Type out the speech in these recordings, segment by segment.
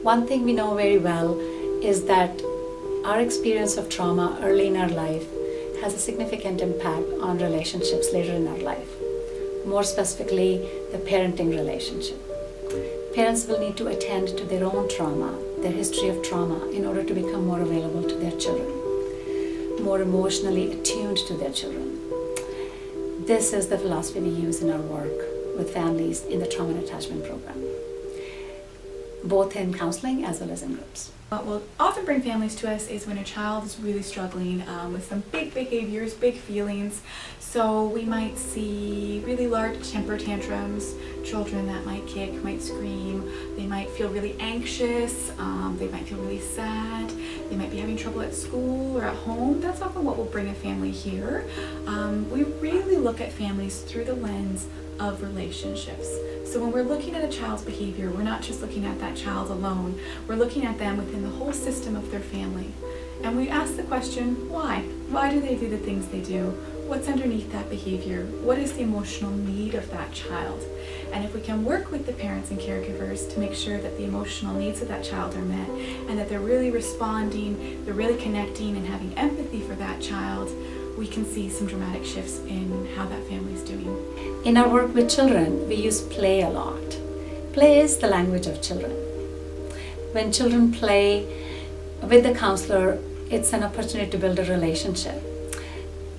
One thing we know very well is that our experience of trauma early in our life has a significant impact on relationships later in our life. More specifically, the parenting relationship. Parents will need to attend to their own trauma, their history of trauma, in order to become more available to their children, more emotionally attuned to their children. This is the philosophy we use in our work with families in the trauma and attachment program, both in counseling as well as in groups. What will often bring families to us is when a child is really struggling with some big behaviors, big feelings. So we might see really large temper tantrums, children that might kick, might scream, they might feel really anxious, they might feel really sad, they might be having trouble at school or at home. That's often what will bring a family here. We really look at families through the lens of relationships. So when we're looking at a child's behavior, we're not just looking at that child alone, we're looking at them within the whole system of their family. And we ask the question, why? Why do they do the things they do? What's underneath that behavior? What is the emotional need of that child? And if we can work with the parents and caregivers to make sure that the emotional needs of that child are met and that they're really responding, they're really connecting and having empathy for that child, we can see some dramatic shifts in how that family is doing. In our work with children, we use play a lot. Play is the language of children. When children play with the counselor, it's an opportunity to build a relationship.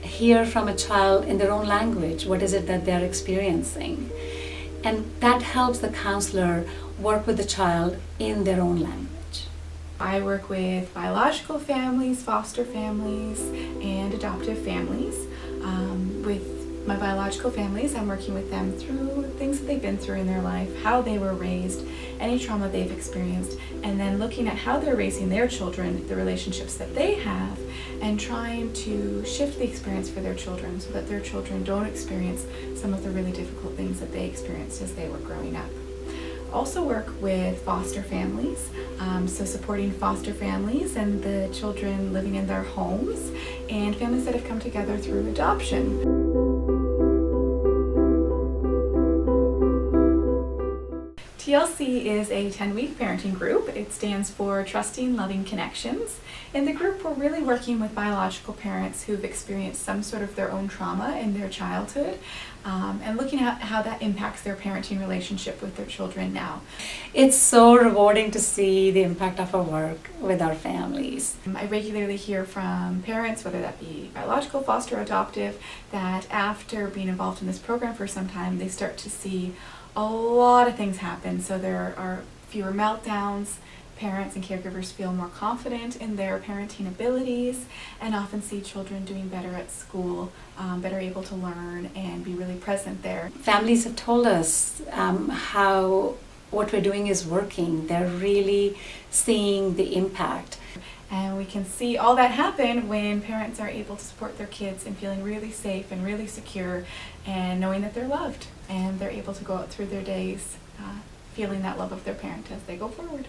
Hear from a child in their own language, what is it that they're experiencing? And that helps the counselor work with the child in their own language. I work with biological families, foster families, and adoptive families. With my biological families, I'm working with them through things that they've been through in their life, how they were raised, any trauma they've experienced, and then looking at how they're raising their children, the relationships that they have, and trying to shift the experience for their children so that their children don't experience some of the really difficult things that they experienced as they were growing up. Also work with foster families, so supporting foster families and the children living in their homes, and families that have come together through adoption. TLC is a 10-week parenting group. It stands for Trusting Loving Connections. In the group, we're really working with biological parents who've experienced some sort of their own trauma in their childhood, and looking at how that impacts their parenting relationship with their children now. It's so rewarding to see the impact of our work with our families. I regularly hear from parents, whether that be biological, foster, or adoptive, that after being involved in this program for some time, they start to see a lot of things happen. So there are fewer meltdowns, parents and caregivers feel more confident in their parenting abilities, and often see children doing better at school, better able to learn and be really present there. Families have told us how what we're doing is working. They're really seeing the impact. And we can see all that happen when parents are able to support their kids and feeling really safe and really secure and knowing that they're loved, and they're able to go out through their days feeling that love of their parent as they go forward.